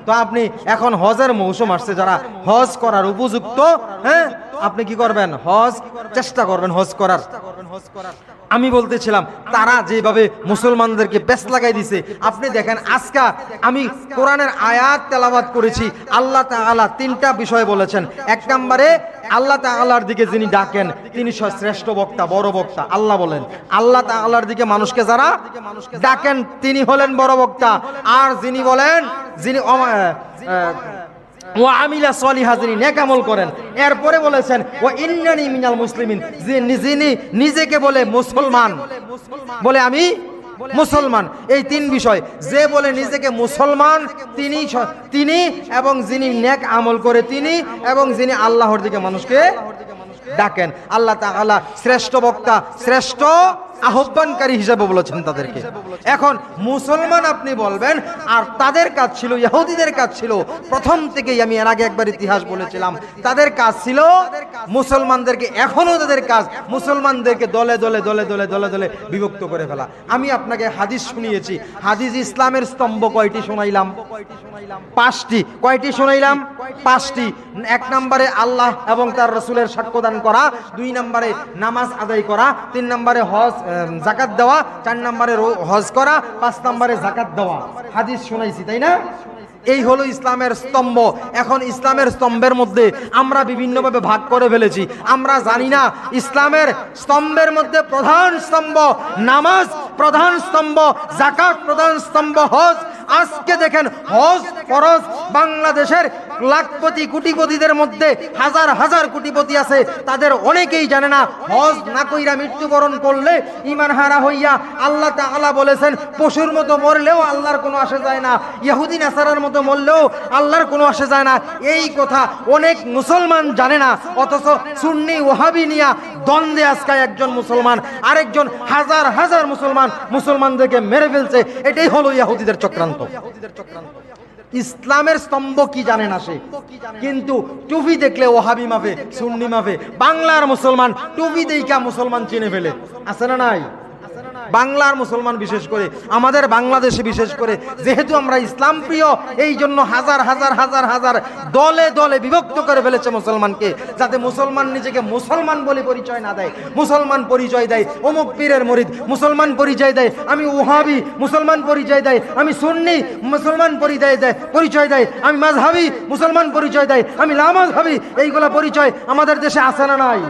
তো আপনি এখন হজের মৌসুম আসছে, যারা হজ করার উপযুক্ত, হ্যাঁ আপনি কি করবেন? হজ চেষ্টা করবেন হজ করার। আমি বলতেছিলাম তারা যেভাবে মুসলমানদেরকে পেছ লাগাই দিছে, আপনি দেখেন আজকে আমি কোরআনের আয়াত তেলাওয়াত করেছি, আল্লাহ তাআলা তিনটা বিষয় বলেছেন। এক নম্বরে আল্লাহ তাআলার দিকে যিনি ডাকেন তিনি শ্রেষ্ঠ বক্তা, বড় বক্তা। আল্লাহ বলেন আল্লাহ তাআলার দিকে মানুষকে যারা ডাকেন তিনি হলেন বড় বক্তা। আর যিনি বলেন, যিনি ওয়া আমিলা সলিহা, যিনি নেক আমল করেন। এরপরে বলেছেন ওয়া ইন্নানি মিনাল মুসলিমিন, যিনি নিজেকে বলে মুসলমান, বলে আমি মুসলমান। এই তিন বিষয়, যে বলে নিজেকে মুসলমান তিনি, এবং যিনি নেক আমল করে তিনি, এবং যিনি আল্লাহর দিকে মানুষকে ডাকেন। আল্লাহ তাআলা শ্রেষ্ঠ বক্তা, শ্রেষ্ঠ আহ্বানকারী হিসেবে বলেছেন তাদেরকে। এখন মুসলমান আপনি বলবেন, আর তাদের কাজ ছিল, ইহুদিদের কাজ ছিল প্রথম থেকেই, আমি এর আগে একবার ইতিহাস বলেছিলাম, তাদের কাজ ছিল মুসলমানদেরকে, এখনো তাদের কাজ মুসলমানদেরকে দলে দলে দলে দলে দলে দলে বিভক্ত করে ফেলা। আমি আপনাকে হাদিস শুনিয়েছি, হাদিস ইসলামের স্তম্ভ কয়টি শোনাইলাম? 5টি। কয়টি শোনাইলাম? 5টি। এক নম্বরে আল্লাহ এবং তার রাসূলের সাক্ষ্যদান করা, 2 নম্বরে নামাজ আদায় করা, 3 নম্বরে হজ যাকাত দেওয়া, 4 নম্বরে হজ করা, 5 নম্বরে যাকাত দেওয়া। হাদিস শোনাইছি, তাই না? এই হলো ইসলামের স্তম্ভ। এখন ইসলামের স্তম্ভের মধ্যে আমরা বিভিন্নভাবে ভাগ করে ফেলেছি। আমরা জানি না ইসলামের স্তম্ভের মধ্যে প্রধান স্তম্ভ নামাজ, প্রধান স্তম্ভ যাকাত, প্রধান স্তম্ভ হজ। আজকে দেখেন হজ ফরজ, বাংলাদেশের লাখপতি কোটিপতিদের মধ্যে হাজার হাজার কোটিপতি আছে, তাদের অনেকেই জানে না হজ না কইরা মৃত্যুবরণ করলে ঈমান হারা হইয়া, আল্লাহ তাআলা বলেছেন পশুর মতো মরলেও আল্লাহর কোনো আসে যায় না, ইহুদি নাসারার মতো মরলেও আল্লাহর কোনো আসে যায় না। এই কথা অনেক মুসলমান জানে না, অথচ সুন্নি ওয়াহাবি নিয়া দ্বন্দ্বে আজকে একজন মুসলমান আরেকজন হাজার হাজার মুসলমানদেরকে মেরে ফেলছে। এটাই হলো ইহুদিদের চক্রান্ত। ইসলামের স্তম্ভ কি জানে না সে, কিন্তু টুপি দেখলে ওয়াহাবি মাফে, সুন্নি মাফে। বাংলার মুসলমান টুপি দেইকা মুসলমান চিনে ফেলে, আছে না নাই? বাংলার মুসলমান বিশেষ করে, আমাদের বাংলাদেশে বিশেষ করে, যেহেতু আমরা ইসলাম প্রিয়, এই জন্য হাজার হাজার হাজার হাজার দলে দলে বিভক্ত করে ফেলেছে মুসলমানকে, যাতে মুসলমান নিজেকে মুসলমান বলে পরিচয় না দেয়। মুসলমান পরিচয় দেয় অমুক পীরের মুরিদ, মুসলমান পরিচয় দেয় আমি ওহাবি, মুসলমান পরিচয় দেয় আমি সুন্নি, মুসলমান পরিচয় দেয় আমি মাযহাবি, মুসলমান পরিচয় দেয় আমি লামাযহাবি। এইগুলা পরিচয় আমাদের দেশে আছে না নাই?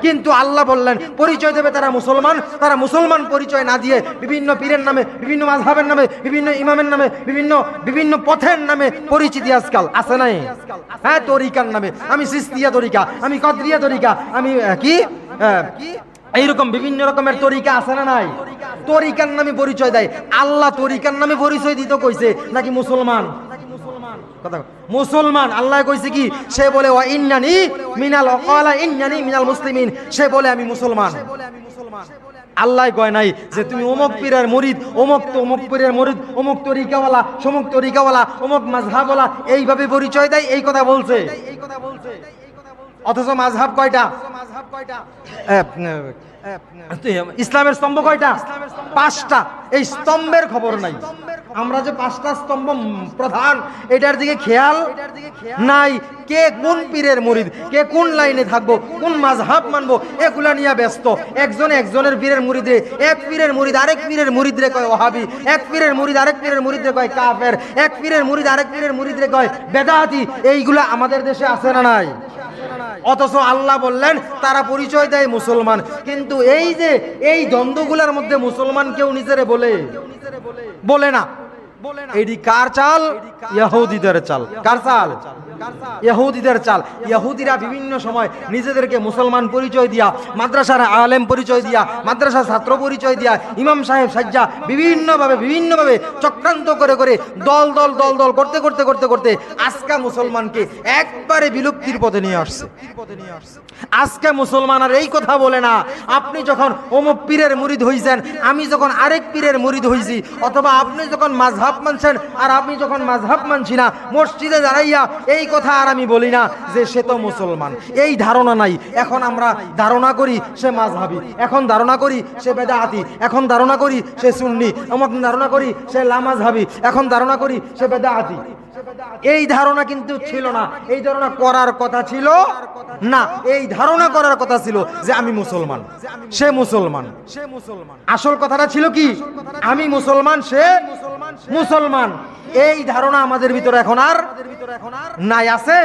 কিন্তু আল্লাহ বললেন পরিচয় দেবে তারা মুসলমান পরিচয় না দিয়ে বিভিন্ন পীরের নামে, বিভিন্ন মাযহাবের নামে, বিভিন্ন ইমামের নামে, বিভিন্ন পথের নামে পরিচিতি আজকাল আছে নাই? হ্যাঁ, তরিকার নামে, আমি সিস্তিয়া তরিকা, আমি কদরিয়া তরিকা, আমি কি এইরকম বিভিন্ন রকমের তরিকা আছে না নাই? তরিকার নামে পরিচয় দেয়। আল্লাহ তরিকার নামে পরিচয় দিতে কইছে নাকি মুসলমান? মুসলমান আল্লাহ কইছে কি? সে বলে ওয়া ইন্নানি মিনাল মুসলিমিন, সে বলে আমি মুসলমান। আল্লাহ কয় নাই যে তুমি অমুক পীরের মুরিদ, অমুক পীরের মুরিদ, অমুক তরিকাওয়ালা, সমুক তরিকাওয়ালা, অমুক মাযহাবওয়ালা, এইভাবে পরিচয় দেয়। এই কথা বলছে। অথচ মাযহাব কয়টা? ইসলামের স্তম্ভ কয়টা? 5টা। এই স্তম্ভের খবর নাই। আমরা যে 5টা স্তম্ভ প্রধান, এটার দিকে খেয়াল নাই। কে কোন পীরের মুরিদ, কে কোন লাইনে থাকবো, কোন মাযহাব মানবো, এগুলা নিয়ে ব্যস্ত। একজনের পীরের মুরিদে, এক পীরের মুরিদ আরেক পীরের মুরিদরে কয় ওহাবি, এক পীরের মুরিদ আরেক পীরের মুরিদরে কয় কাফের, এক পীরের মুরিদ আরেক পীরের মুরিদরে কয় বেদাতি। এইগুলা আমাদের দেশে আছে না নাই? অথচ আল্লাহ বললেন তারা পরিচয় দেয় মুসলমান। কিন্তু এই দ্বন্দ্বগুলোর মধ্যে মুসলমান কেউ নিজেরে বলে না। এটি কার চাল? ইহুদিদের চাল। কার চাল? ইহুদিদের চাল। ইহুদিরা বিভিন্ন সময় নিজেদেরকে মুসলমান পরিচয় দিয়া, মাদ্রাসার আলেম পরিচয় দিয়া, মাদ্রাসার ছাত্র পরিচয় দিয়া, ইমাম সাহেব সাজ্জা বিভিন্নভাবে চক্রান্ত করে দল করতে আজকে মুসলমানকে একবারে বিলুপ্তির পথে নিয়ে আসছে। আজকে মুসলমান আর এই কথা বলে না আপনি যখন অমুক পীরের মুরিদ হইছেন, আমি যখন আরেক পীরের মুরিদ হইছি, অথবা আপনি যখন মাযহাব মানছেন আর আমি যখন মাযহাব মানছি না, মসজিদে দাঁড়াইয়া এই কথা আর আমি বলি না যে সে তো মুসলমান, এই ধারণা নাই। এখন আমরা ধারণা করি সে মাযহাবী, এখন ধারণা করি সে বেদাতি, এখন ধারণা করি সে সুন্নি, আমরা ধারণা করি সে লামাযহাবী, এখন ধারণা করি সে বেদাতি। এই ধারণা কিন্তু ছিল না, এই ধারণা করার কথা ছিল না। এই ধারণা করার কথা ছিল যে আমি মুসলমান, সে মুসলমান। আসল কথাটা ছিল কি? আমি মুসলমান, সে মুসলমান। এই ধারণা আমাদের ভিতরে এখন আর নাই। আছে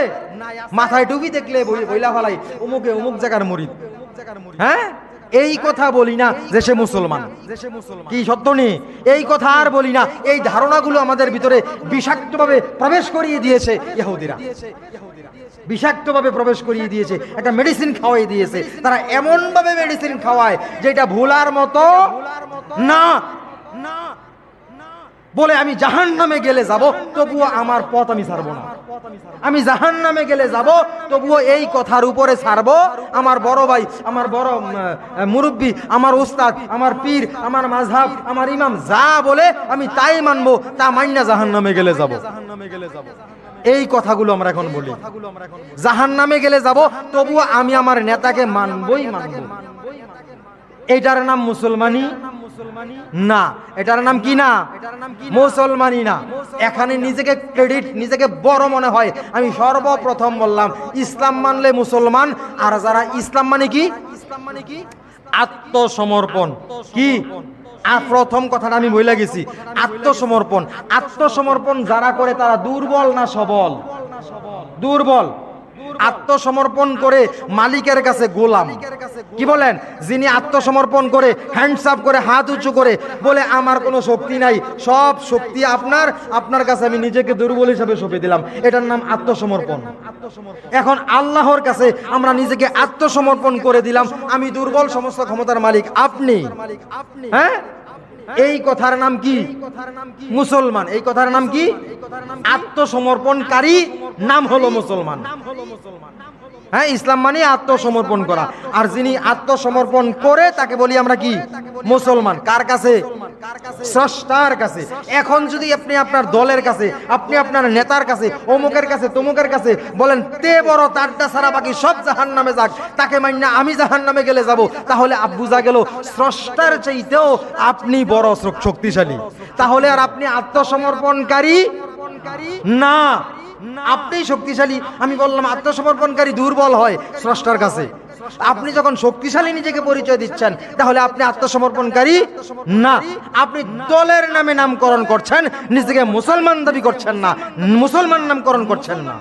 মাথায় টুপি দেখলে বইলা ফেলাই অমুকে অমুক জায়গার মুরিদ। হ্যাঁ, এই কথা বলি না যে সে মুসলমান, কি সত্য নেই, এই কথা আর বলি না। এই ধারণাগুলো আমাদের ভিতরে বিষাক্তভাবে প্রবেশ করিয়ে দিয়েছে ইহুদিরা, বিষাক্তভাবে প্রবেশ করিয়ে দিয়েছে, একটা মেডিসিন খাওয়াই দিয়েছে। তারা এমন ভাবে মেডিসিন খাওয়ায় যেটা ভুলার মতো না। বলে আমি জাহান্নামে গেলে যাব, তবুও আমার পথ আমি ছাড়বো না। আমি জাহান্নামে গেলে যাব, তবুও এই কথার উপরে ছাড়বো। আমার বড় ভাই, আমার বড় মুরব্বী, আমার উস্তাদ, আমার পীর, আমার মাযহাব, আমার ইমাম যা বলে আমি তাই মানবো, তা মাইন্না জাহান্নামে গেলে যাব। এই কথাগুলো আমরা এখন বলি। জাহান্নামে গেলে যাব, তবুও আমি আমার নেতাকে মানবই মানবো। এটার নাম মুসলমানি না। এটার নাম কি না? মুসলমানি না। এখানে নিজেকে ক্রেডিট, নিজেকে বড় মনে হয়। আমি সর্বপ্রথম বললাম ইসলাম মানলে মুসলমান, আর যারা ইসলাম মানে কি? আত্মসমর্পণ। কি প্রথম কথাটা আমি বলে গেছি, আত্মসমর্পণ। আত্মসমর্পণ যারা করে তারা দুর্বল না সবল? দুর্বল। আত্মসমর্পণ করে মালিকের কাছে গোলাম। কি বলেন? যিনি আত্মসমর্পণ করে হ্যান্ডস আপ করে হাত উঁচু করে বলে আমার কোনো শক্তি নাই, সব শক্তি আপনার, আপনার কাছে আমি নিজেকে দুর্বল হিসেবে সঁপে দিলাম, এটার নাম আত্মসমর্পণ। এখন আল্লাহর কাছে আমরা নিজেকে আত্মসমর্পণ করে দিলাম, আমি দুর্বল, সমস্ত ক্ষমতার মালিক আপনি। হ্যাঁ, এই কথার নাম কি? মুসলমান। এই কথার নাম কি? আত্মসমর্পণকারী নাম হলো মুসলমান। হ্যাঁ, ইসলাম মানে আত্মসমর্পণ করা। আর যিনি আত্মসমর্পণ করে তাকে বলি আমরা কি? মুসলমান। কার কাছে? স্রষ্টার কাছে। এখন যদি আপনি আপনার দলের কাছে, আপনি আপনার নেতার কাছে, অমুকের কাছে, তমুকের কাছে বলেন তে বড়, তারটা ছাড়া বাকি সব জাহান্নামে যাক, তাকে মাইনা আমি জাহান্নামে গেলে যাব, তাহলে বুঝা গেল স্রষ্টার চাইতেও আপনি বড় শক্তিশালী। তাহলে আর আপনি আত্মসমর্পণকারী না, আপনি শক্তিশালী। আমি বললাম আত্মসমর্পণকারী দুর্বল হয় স্রষ্টার কাছে। আপনি যখন শক্তিশালী নিজেকে পরিচয় দিচ্ছেন, তাহলে আপনি আত্মসমর্পণকারী না, আপনি দলের নামে নামকরণ করছেন, নিজেকে মুসলমান দাবি করছেন না, মুসলমান নামকরণ করছেন না।